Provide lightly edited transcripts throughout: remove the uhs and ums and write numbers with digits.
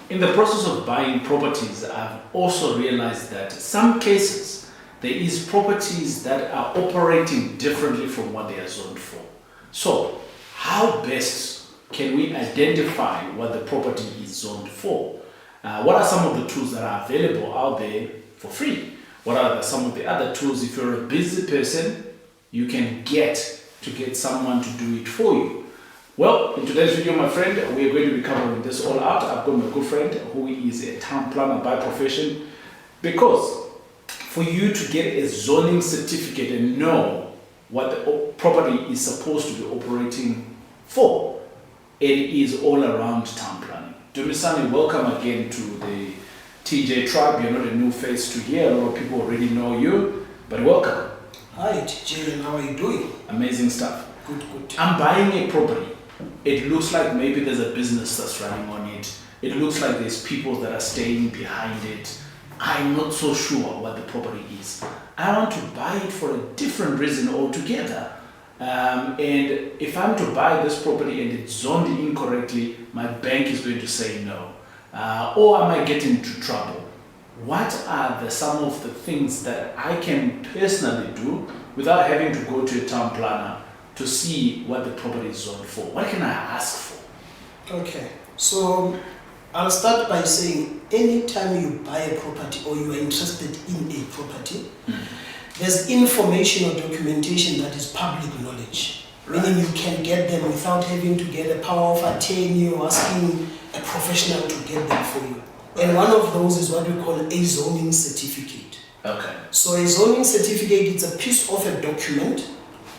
In the process of buying properties, I've also realized that some cases there is properties that are operating differently from what they are zoned for. So, how best can we identify what the property is zoned for? What are some of the tools that are available out there for free? What are some of the other tools, if you're a busy person, you can get someone to do it for you? Well, in today's video, my friend, we are going to be covering this all out. I've got my good friend who is a town planner by profession, because for you to get a zoning certificate and know what the property is supposed to be operating for, it is all around town planning. Dumisani, welcome again to the TJ tribe. You're not a new face to here. A lot of people already know you, but welcome. Hi TJ, and how are you doing? Amazing stuff. Good. I'm buying a property. It looks like maybe there's a business that's running on it. It looks like there's people that are staying behind it. I'm not so sure what the property is. I want to buy it for a different reason altogether. And if I'm to buy this property and it's zoned incorrectly, my bank is going to say no. Or I might get into trouble. What are some of the things that I can personally do without having to go to a town planner to see what the property is zoned for? What can I ask for? Okay, so I'll start by saying anytime you buy a property or you are interested in a property, there's information or documentation that is public knowledge. Right. Meaning you can get them without having to get a power of attorney or asking a professional to get them for you. And one of those is what we call a zoning certificate. Okay. So a zoning certificate is a piece of a document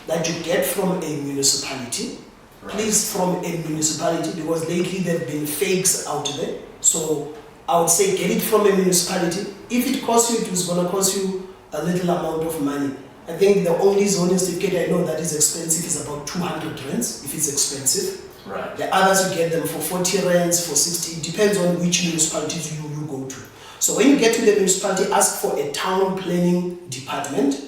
that you get from a municipality. Right. Please, from a municipality, because lately there have been fakes out there. So I would say get it from a municipality. If it costs you, it's going to cost you a little amount of money. I think the only zoning certificate I know that is expensive is about 200 rands, if it's expensive. Right. The others you get them for 40 rands, for 60, it depends on which municipalities you go to. So when you get to the municipality, ask for a town planning department.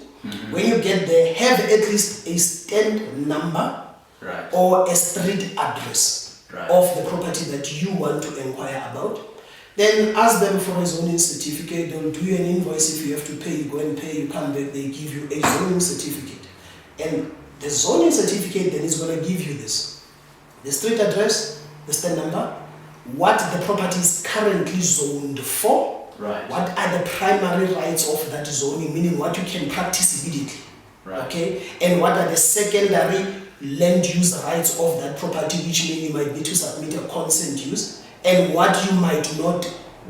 When you get there, have at least a stand number, right, or a street address, right, of the property that you want to inquire about. Then ask them for a zoning certificate. They'll do you an invoice. If you have to pay, you go and pay. You come back, they give you a zoning certificate. And the zoning certificate then is going to give you this: the street address, the stand number, what the property is currently zoned for, right, what are the primary rights of that zoning, meaning what you can practice immediately, right, okay, and what are the secondary land use rights of that property, which means you might need to submit a consent use, and what you might not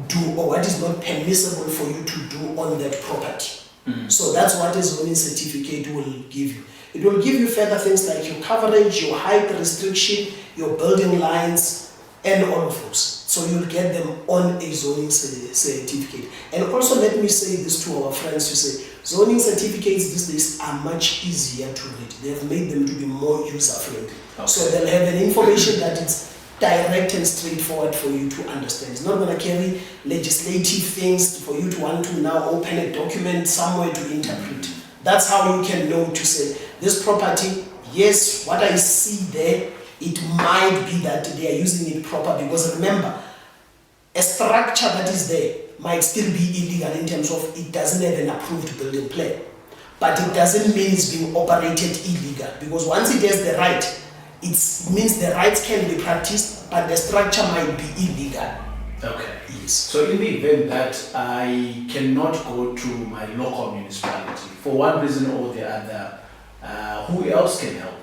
do or what is not permissible for you to do on that property. So that's what a zoning certificate will give you. It will give you further things like your coverage, your height restriction, your building lines, and all of those. So you'll get them on a zoning certificate. And also let me say this to our friends to say, zoning certificates these days are much easier to read. They've made them to be more user-friendly. Okay. So they'll have an information that is direct and straightforward for you to understand. It's not going to carry legislative things for you to want to now open a document somewhere to interpret. That's how you can know to say, this property, yes, what I see there, it might be that they are using it proper, because remember, a structure that is there might still be illegal in terms of it doesn't have an approved building plan. But it doesn't mean it's being operated illegal, because once it has the right, it means the rights can be practiced, but the structure might be illegal. Okay. Yes. So in the event that I cannot go to my local municipality for one reason or the other, who else can help me?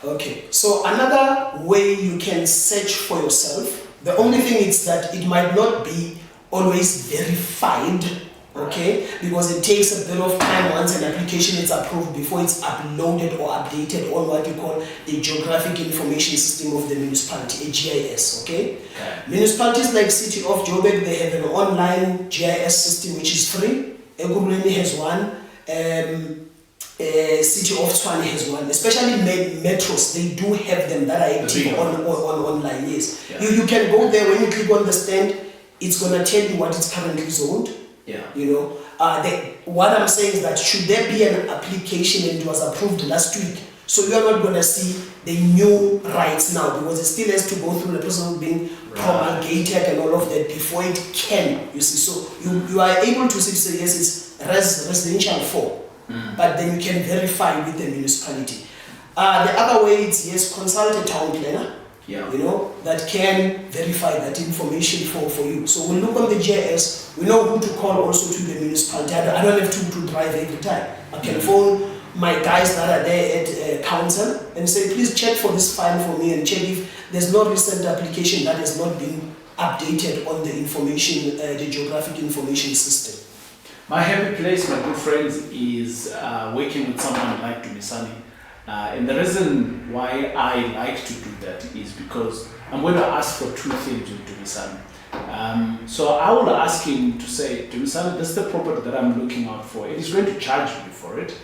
Okay, so another way you can search for yourself, the only thing is that it might not be always verified, okay, because it takes a bit of time once an application is approved before it's uploaded or updated on what you call the Geographic Information System of the municipality, a GIS, okay? Municipalities like City of Joburg, they have an online GIS system which is free. Ekurhuleni has one. City of Taurai has one, especially metros. They do have them that are active online. Yes, yeah. You can go there. When you click on the stand, it's gonna tell you what is currently zoned. Yeah, you know. What I'm saying is that should there be an application and it was approved last week, so you are not gonna see the new rights now, because it still has to go through the process of being promulgated and all of that before it can, you see. So you are able to say, yes, it's residential 4, but then you can verify with the municipality. The other way is, yes, consult a town planner, you know, that can verify that information for you. So we look on the GIS, we know who to call also to the municipality. I don't have to drive every time. I can phone my guys that are there at council and say, please check for this file for me and check if there's no recent application that has not been updated on the information, the geographic information system. My happy place, my good friends, is working with someone like Dumisani. And the reason why I like to do that is because I'm going to ask for 2 things with Dumisani. So I will ask him to say, Dumisani, this is the property that I'm looking out for. It is going to charge me for it.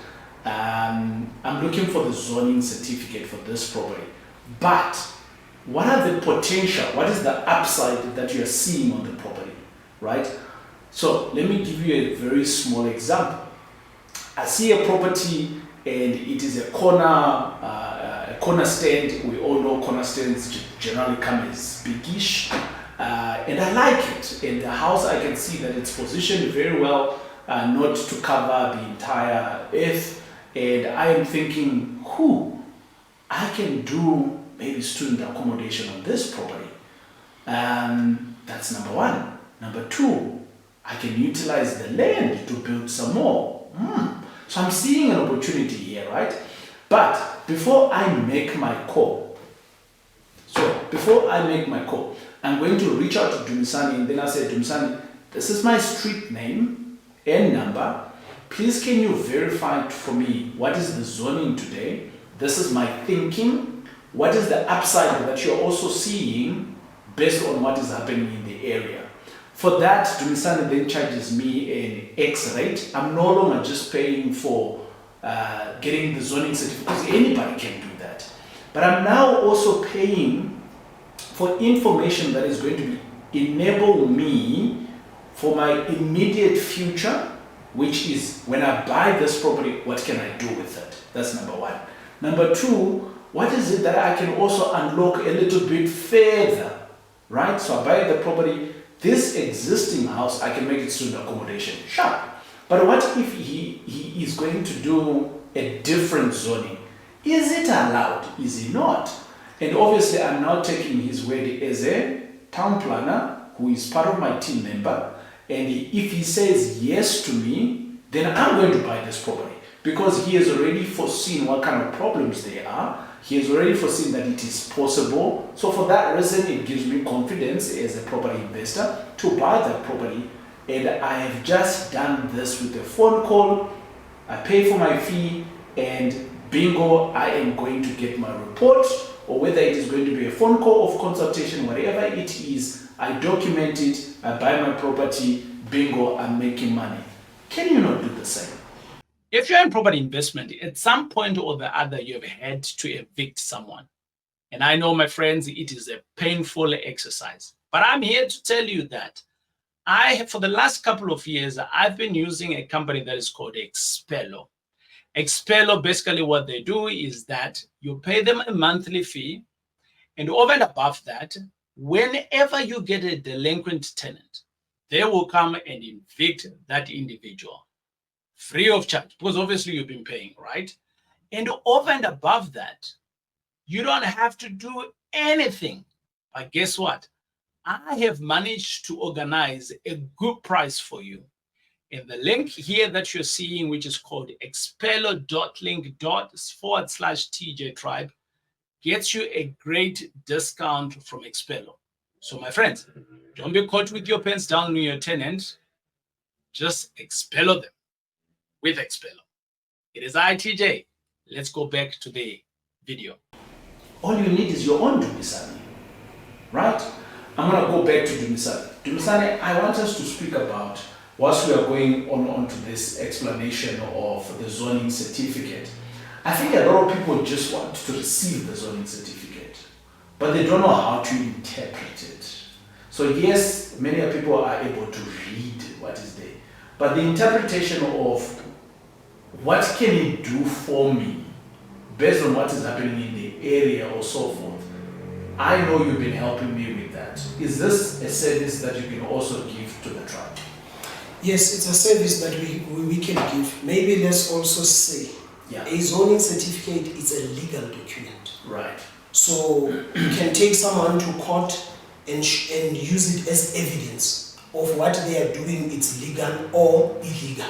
I'm looking for the zoning certificate for this property. But what are the potential, what is the upside that you are seeing on the property, right? So let me give you a very small example. I see a property and it is a corner stand. We all know corner stands generally come as biggish, and I like it. And the house, I can see that it's positioned very well, not to cover the entire earth. And I am thinking, I can do maybe student accommodation on this property. That's number 1. Number 2, I can utilize the land to build some more. So I'm seeing an opportunity here, right? But before I make my call, I'm going to reach out to Dumisani, and then I say, Dumisani, this is my street name and number. Please can you verify for me what is the zoning today? This is my thinking. What is the upside that you're also seeing based on what is happening in the area? For that, Dumisani then charges me an X rate. I'm no longer just paying for getting the zoning certificate, because anybody can do that. But I'm now also paying for information that is going to enable me for my immediate future, which is when I buy this property, what can I do with it? That's number 1. Number 2, what is it that I can also unlock a little bit further, right? So I buy the property, this existing house, I can make it student accommodation, sure. But what if he is going to do a different zoning? Is it allowed? Is it not? And obviously I'm now taking his word as a town planner who is part of my team member. And if he says yes to me, then I'm going to buy this property, because he has already foreseen what kind of problems there are. He has already foreseen that it is possible. So for that reason, it gives me confidence as a property investor to buy that property. And I have just done this with a phone call. I pay for my fee, and bingo, I am going to get my report, or whether it is going to be a phone call of consultation, whatever it is, I document it, I buy my property, bingo, I'm making money. Can you not do the same? If you're in property investment, at some point or the other, you have had to evict someone. And I know, my friends, it is a painful exercise. But I'm here to tell you that for the last couple of years, I've been using a company that is called Xpello. Xpello, basically what they do is that you pay them a monthly fee, and over and above that, whenever you get a delinquent tenant, they will come and evict that individual free of charge, because obviously you've been paying, right? And over and above that, you don't have to do anything. But guess what? I have managed to organize a good price for you. And the link here that you're seeing, which is called xpello.link./TJ Tribe, gets you a great discount from Xpello. So my friends, don't be caught with your pants down on your tenant. Just Xpello them with Xpello. It is TJ. Let's go back to the video. All you need is your own Dumisani, right? I'm going to go back to Dumisani. Dumisani, I want us to speak about, whilst we are going on to this explanation of the zoning certificate, I think a lot of people just want to receive the zoning certificate, but they don't know how to interpret it. So yes, many people are able to read what is there, but the interpretation of what can it do for me based on what is happening in the area or so forth, I know you've been helping me with that. Is this a service that you can also give to the tribe? Yes, it's a service that we can give. Maybe let's also say a zoning certificate is a legal document. Right. So you can take someone to court and use it as evidence of what they are doing. It's legal or illegal.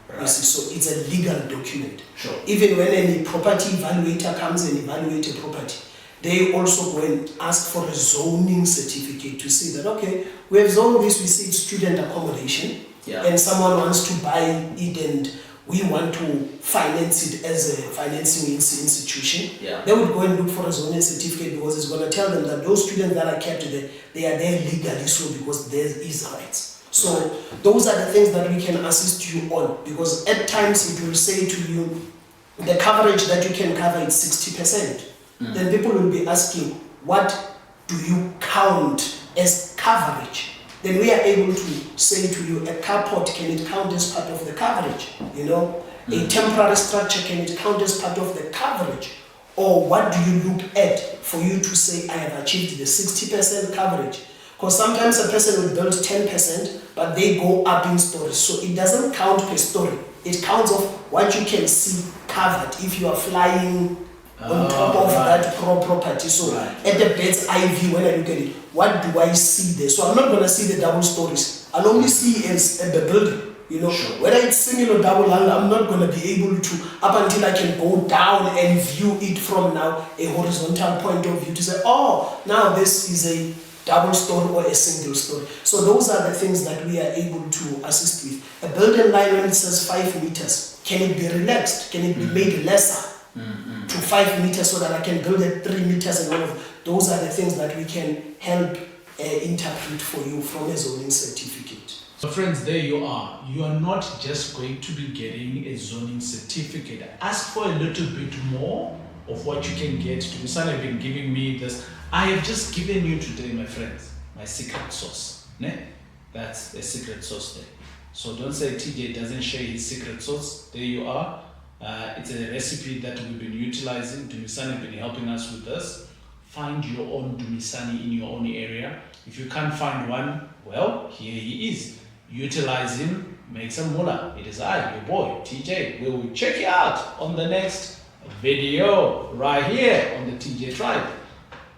Right. You see, so it's a legal document. Sure. Even when any property evaluator comes and evaluates a property, they also go and ask for a zoning certificate to see that, okay, we have zoned this, we see it's student accommodation, and someone wants to buy it and we want to finance it as a financing institution. They would go and look for a zoning certificate because it's going to tell them that those students that are kept there, they are there legally so because there is rights. So those are the things that we can assist you on, because at times it will say to you, the coverage that you can cover is 60%. Then people will be asking, what do you count as coverage? Then we are able to say to you, a carport, can it count as part of the coverage? You know, a temporary structure, can it count as part of the coverage? Or what do you look at for you to say, I have achieved the 60% coverage? Because sometimes a person will build 10%, but they go up in stories. So it doesn't count per story. It counts of what you can see covered if you are flying on top of that property. So at the bird's eye view, when I look at it, what do I see there? So I'm not going to see the double stories. I'll only see as the building. You know, whether it's single or double, I'm not going to be able to, up until I can go down and view it from now a horizontal point of view to say, oh, now this is a double story or a single story. So those are the things that we are able to assist with. A building line, when it says 5 meters, can it be relaxed? Can it be made lesser to 5 meters so that I can build at 3 meters and all of those are the things that we can help interpret for you from a zoning certificate. So friends, there you are. You are not just going to be getting a zoning certificate. Ask for a little bit more of what you can get. Dumisani have been giving me this. I have just given you today, my friends, my secret sauce. Ne? That's a secret sauce there. So don't say TJ doesn't share his secret sauce. There you are. It's a recipe that we've been utilizing. Dumisani have been helping us with this. Find your own Dumisani in your own area. If you can't find one, well, here he is. Utilize him, make some moolah. It is I, your boy, TJ. We will check you out on the next video right here on the TJ Tribe.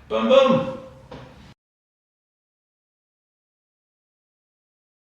Boom, boom.